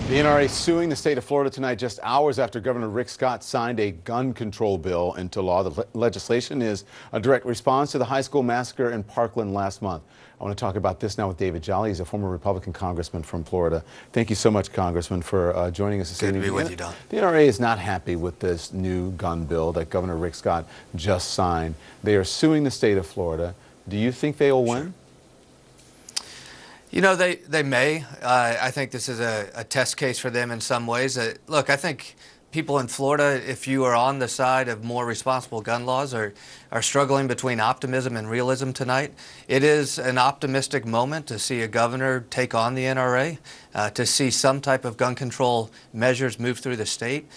The NRA suing the state of Florida tonight just hours after Governor Rick Scott signed a gun control bill into law. The legislation is a direct response to the high school massacre in Parkland last month. I want to talk about this now with David Jolly. He's a former Republican congressman from Florida. Thank you so much, Congressman, for joining us this evening. Good to be with you, Don. The NRA is not happy with this new gun bill that Governor Rick Scott just signed. They are suing the state of Florida. Do you think they will win? You know, they may. I think this is a test case for them in some ways. Look, I think people in Florida, if you are on the side of more responsible gun laws, are struggling between optimism and realism tonight. It is an optimistic moment to see a governor take on the NRA, to see some type of gun control measures move through the state.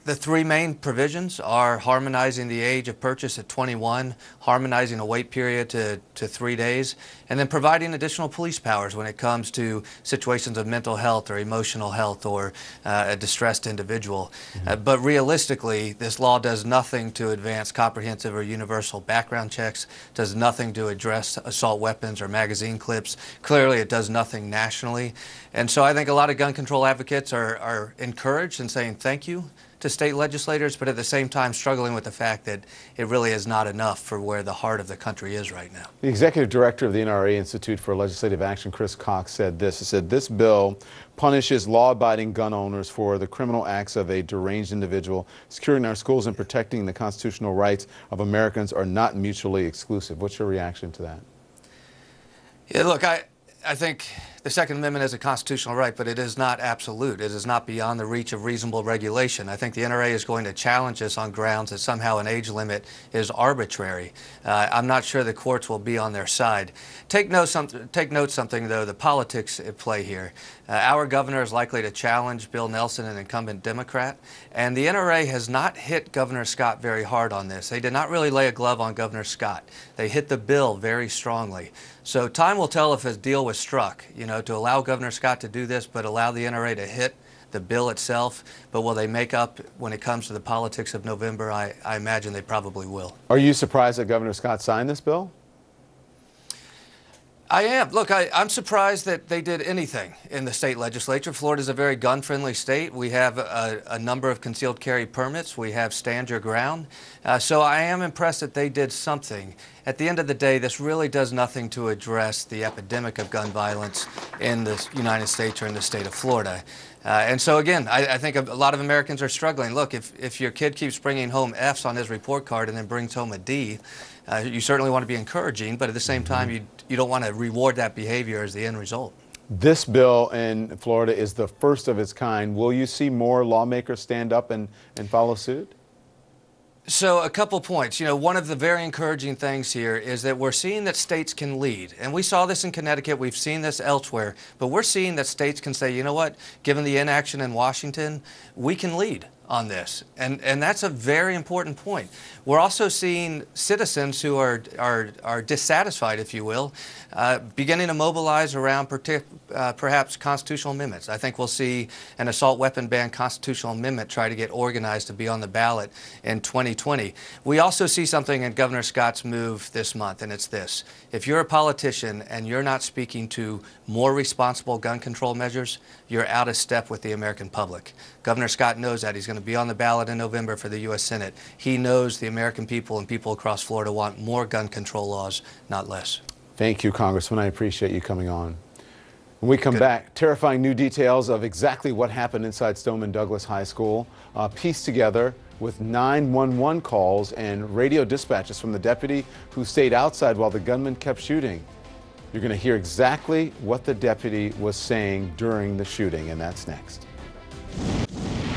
The three main provisions are harmonizing the age of purchase at 21, harmonizing a wait period to 3 days, and then providing additional police powers when it comes to situations of mental health or emotional health or a distressed individual. But realistically, this law does nothing to advance comprehensive or universal background checks, does nothing to address assault weapons or magazine clips. Clearly, it does nothing nationally. And so I think a lot of gun control advocates are encouraged and saying thank you to state legislators, but at the same time struggling with the fact that it really is not enough for where the heart of the country is right now. The executive director of the NRA Institute for Legislative Action, Chris Cox, said this. He said, "This bill punishes law-abiding gun owners for the criminal acts of a deranged individual. Securing our schools and protecting the constitutional rights of Americans are not mutually exclusive." What's your reaction to that? Yeah, look, I think the Second Amendment is a constitutional right, but it is not absolute. It is not beyond the reach of reasonable regulation. I think the NRA is going to challenge this on grounds that somehow an age limit is arbitrary. I'm not sure the courts will be on their side. Take note something, though, the politics at play here. Our governor is likely to challenge Bill Nelson, an incumbent Democrat, and the NRA has not hit Governor Scott very hard on this. They did not really lay a glove on Governor Scott. They hit the bill very strongly. So time will tell if a deal was struck, to allow Governor Scott to do this, but allow the NRA to hit the bill itself. But will they make up when it comes to the politics of November? I imagine they probably will. Are you surprised that Governor Scott signed this bill? I am. Look, I'm surprised that they did anything in the state legislature. Florida is a very gun-friendly state. We have a number of concealed carry permits. We have stand your ground. So I am impressed that they did something. At the end of the day, this really does nothing to address the epidemic of gun violence in the United States or in the state of Florida. And so, again, I think a lot of Americans are struggling. Look, if your kid keeps bringing home Fs on his report card and then brings home a D, you certainly want to be encouraging, but at the same time, you don't want to reward that behavior as the end result. This bill in Florida is the first of its kind. Will you see more lawmakers stand up and follow suit? So a couple points. One of the very encouraging things here is that we're seeing that states can lead. And we saw this in Connecticut. We've seen this elsewhere. But we're seeing that states can say, you know what, given the inaction in Washington, we can lead on this. And that's a very important point. We're also seeing citizens who are dissatisfied, if you will, beginning to mobilize around perhaps constitutional amendments. I think we'll see an assault weapon ban constitutional amendment try to get organized to be on the ballot in 2020. We also see something in Governor Scott's move this month, and it's this. If you're a politician and you're not speaking to more responsible gun control measures, you're out of step with the American public. Governor Scott knows that. He's going to be on the ballot in November for the U.S. Senate. He knows the American people and people across Florida want more gun control laws, not less. Thank you, Congressman. I appreciate you coming on. When we come back, terrifying new details of exactly what happened inside Stoneman Douglas High School, pieced together with 911 calls and radio dispatches from the deputy who stayed outside while the gunman kept shooting. You're going to hear exactly what the deputy was saying during the shooting, and that's next.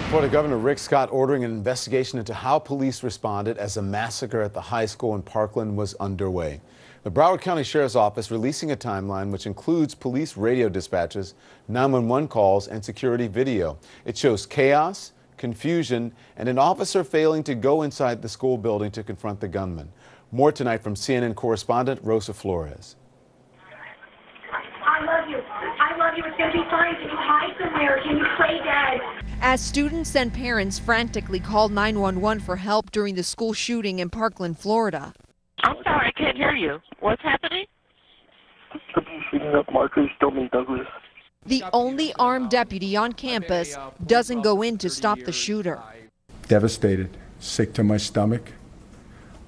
Florida Governor Rick Scott ordering an investigation into how police responded as a massacre at the high school in Parkland was underway. The Broward County Sheriff's Office releasing a timeline which includes police radio dispatches, 911 calls, and security video. It shows chaos, confusion, and an officer failing to go inside the school building to confront the gunman. More tonight from CNN correspondent Rosa Flores. I love you. I love you. It's going to be fine. Can you hide somewhere? Can you play dead? As students and parents frantically called 911 for help during the school shooting in Parkland, Florida. I'm sorry, I can't hear you. What's happening? Shooting up markers, Stoneman Douglas. The only armed deputy on campus doesn't go in to stop the shooter. Devastated, sick to my stomach.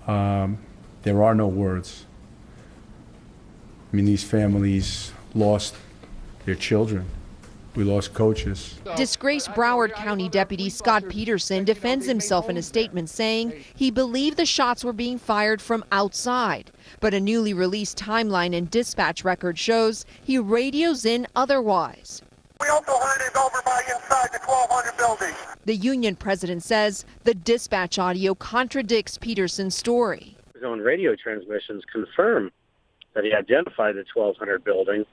There are no words. I mean, these families lost their children. We lost coaches. Disgraced Broward County Deputy Scott Peterson defends himself in a statement saying he believed the shots were being fired from outside. But a newly released timeline and dispatch record shows he radios in otherwise. We also heard it over by inside the 1200 building. The union president says the dispatch audio contradicts Peterson's story. His own radio transmissions confirm that he identified the 1200 building,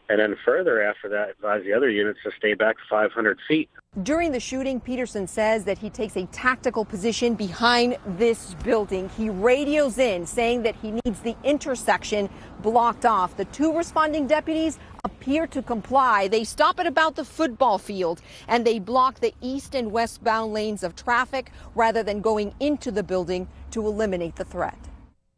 and then further after that advised the other units to stay back 500 feet. During the shooting, Peterson says that he takes a tactical position behind this building. He radios in saying that he needs the intersection blocked off. The two responding deputies appear to comply. They stop at about the football field and they block the east and westbound lanes of traffic rather than going into the building to eliminate the threat.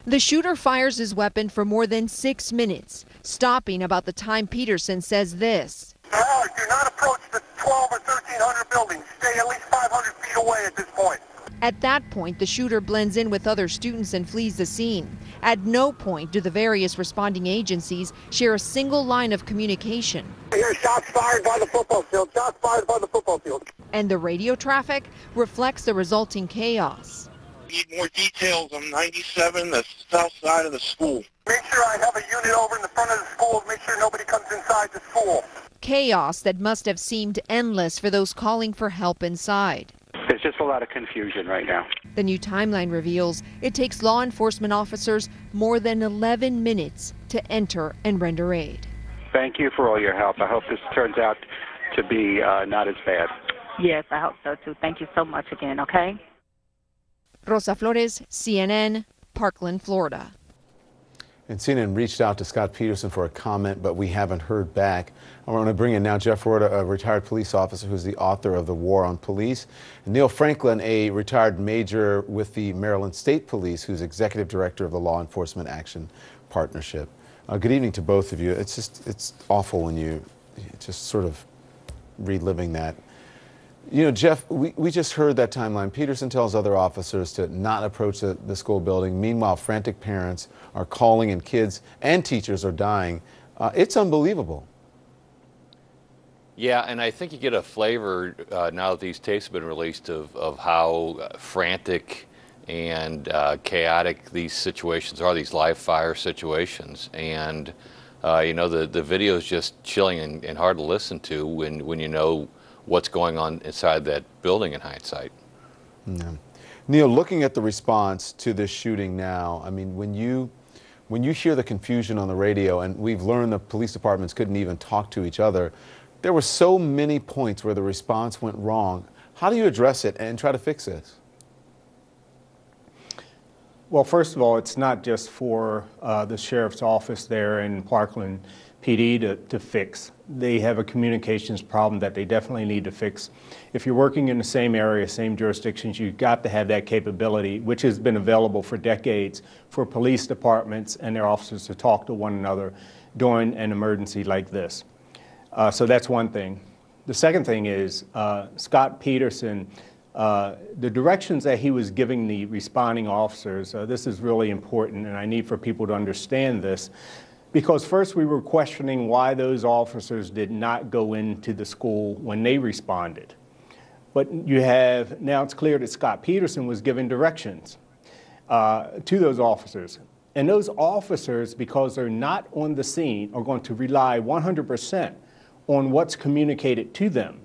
The shooter fires his weapon for more than 6 minutes, stopping about the time Peterson says this. Do not approach the 12 or 1300 buildings. Stay at least 500 feet away at this point. At that point, the shooter blends in with other students and flees the scene. At no point do the various responding agencies share a single line of communication. Here's shots fired by the football field. Shots fired by the football field. And the radio traffic reflects the resulting chaos. Need more details on 97, the south side of the school. Make sure I have a unit over in the front of the school. Make sure nobody comes inside the school. Chaos that must have seemed endless for those calling for help inside. There's just a lot of confusion right now. The new timeline reveals it takes law enforcement officers more than 11 minutes to enter and render aid. Thank you for all your help. I hope this turns out to be not as bad. Yes, I hope so too. Thank you so much again, okay? Rosa Flores, CNN, Parkland, Florida. And CNN reached out to Scott Peterson for a comment, but we haven't heard back. I want to bring in now Jeff Rorta, a retired police officer who's the author of The War on Police, and Neil Franklin, a retired major with the Maryland State Police, who's executive director of the Law Enforcement Action Partnership. Good evening to both of you. It's awful when you just sort of reliving that. You know, Jeff, we just heard that timeline. Peterson tells other officers to not approach the school building. Meanwhile, frantic parents are calling and kids and teachers are dying. It's unbelievable. Yeah, and I think you get a flavor now that these tapes have been released of how frantic and chaotic these situations are, these live fire situations. And, you know, the video is just chilling and hard to listen to when you know what's going on inside that building in hindsight. Yeah. Neil, looking at the response to this shooting now, I mean, when you hear the confusion on the radio, and we've learned the police departments couldn't even talk to each other, there were so many points where the response went wrong. How do you address it and try to fix this? Well, first of all, it's not just for the sheriff's office there in Parkland PD to fix. They have a communications problem that they definitely need to fix. If you're working in the same area, same jurisdictions, you've got to have that capability, which has been available for decades for police departments and their officers to talk to one another during an emergency like this. So that's one thing. The second thing is Scott Peterson, the directions that he was giving the responding officers, this is really important, and I need for people to understand this. Because first we were questioning why those officers did not go into the school when they responded. But now it's clear that Scott Peterson was giving directions to those officers. And those officers, because they're not on the scene, are going to rely 100% on what's communicated to them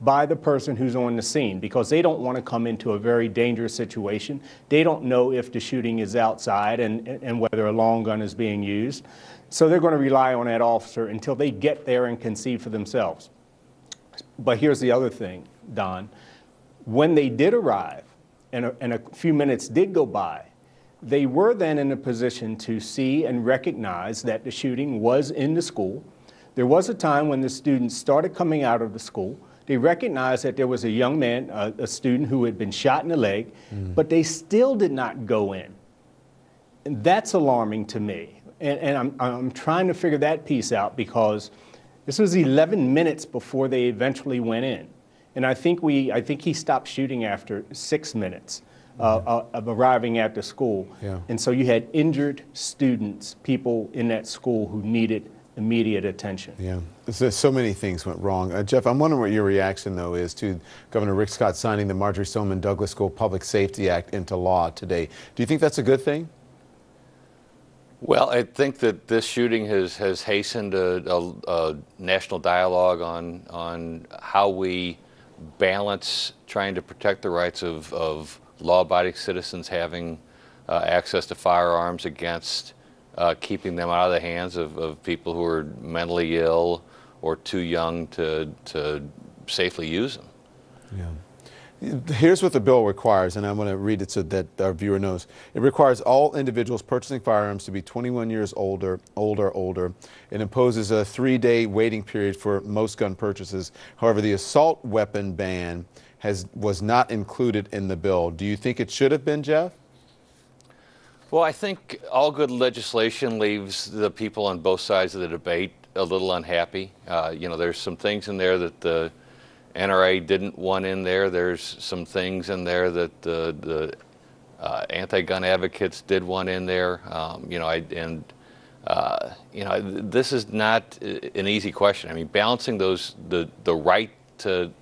by the person who's on the scene, because they don't want to come into a very dangerous situation. They don't know if the shooting is outside and whether a long gun is being used. So they're going to rely on that officer until they get there and can see for themselves. But here's the other thing, Don. When they did arrive, and a few minutes did go by, they were then in a position to see and recognize that the shooting was in the school. There was a time when the students started coming out of the school. They recognized that there was a young man, a student who had been shot in the leg, but they still did not go in. And that's alarming to me. And I'm trying to figure that piece out, because This was 11 minutes before they eventually went in. And I think he stopped shooting after 6 minutes of arriving at the school. Yeah. And so you had injured students, people in that school who needed immediate attention. Yeah, so many things went wrong. Jeff, I'm wondering what your reaction, though, is to Governor Rick Scott signing the Marjorie Stoneman Douglas School Public Safety Act into law today. Do you think that's a good thing? Well, I think that this shooting has hastened a national dialogue on how we balance trying to protect the rights of law-abiding citizens having access to firearms against keeping them out of the hands of people who are mentally ill or too young to safely use them. Yeah. Here's what the bill requires, and I'm going to read it so that our viewer knows. It requires all individuals purchasing firearms to be 21 years older. It imposes a 3-day waiting period for most gun purchases. However, the assault weapon ban was not included in the bill. Do you think it should have been, Jeff? Well, I think all good legislation leaves the people on both sides of the debate a little unhappy. You know, there's some things in there that the NRA didn't want in there. There's some things in there that the anti-gun advocates did want in there. You know, this is not an easy question. I mean, balancing the right to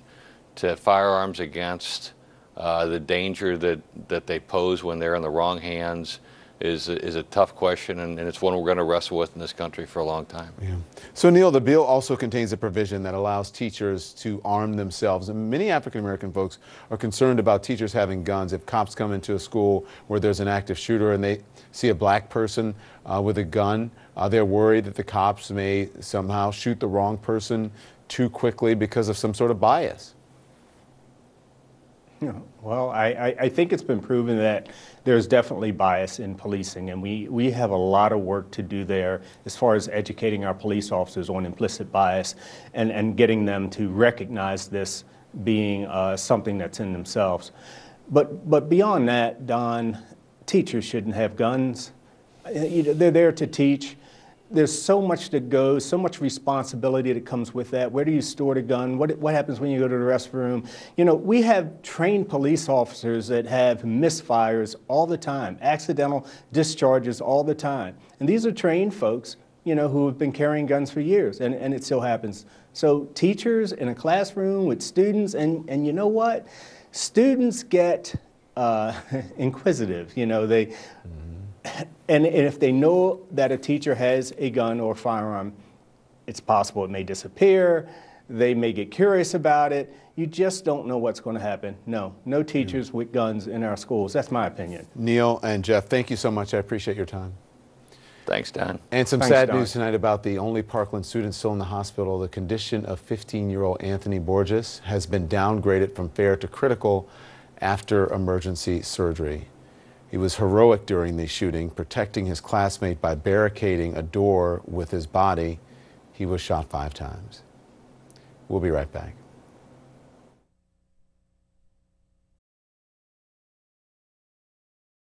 firearms against the danger that they pose when they're in the wrong hands is a tough question, and it's one we're going to wrestle with in this country for a long time. Yeah. So, Neil, the bill also contains a provision that allows teachers to arm themselves. And many African-American folks are concerned about teachers having guns. If cops come into a school where there's an active shooter and they see a black person with a gun, they're worried that the cops may somehow shoot the wrong person too quickly because of some sort of bias. Well, I think it's been proven that there's definitely bias in policing, and we have a lot of work to do there as far as educating our police officers on implicit bias and getting them to recognize this being something that's in themselves. But beyond that, Don, teachers shouldn't have guns. They're there to teach. There's so much that goes, so much responsibility that comes with that. Where do you store the gun? What happens when you go to the restroom? You know, we have trained police officers that have misfires all the time, accidental discharges all the time. And these are trained folks, you know, who have been carrying guns for years, and it still happens. So teachers in a classroom with students, and you know what? Students get inquisitive, you know, they... And if they know that a teacher has a gun or firearm, it's possible it may disappear. They may get curious about it. You just don't know what's going to happen. No teachers with guns in our schools. That's my opinion. Neil and Jeff, thank you so much. I appreciate your time. Thanks, Don. And some sad news tonight about the only Parkland student still in the hospital. The condition of 15-year-old Anthony Borges has been downgraded from fair to critical after emergency surgery. He was heroic during the shooting, protecting his classmate by barricading a door with his body. He was shot 5 times. We'll be right back.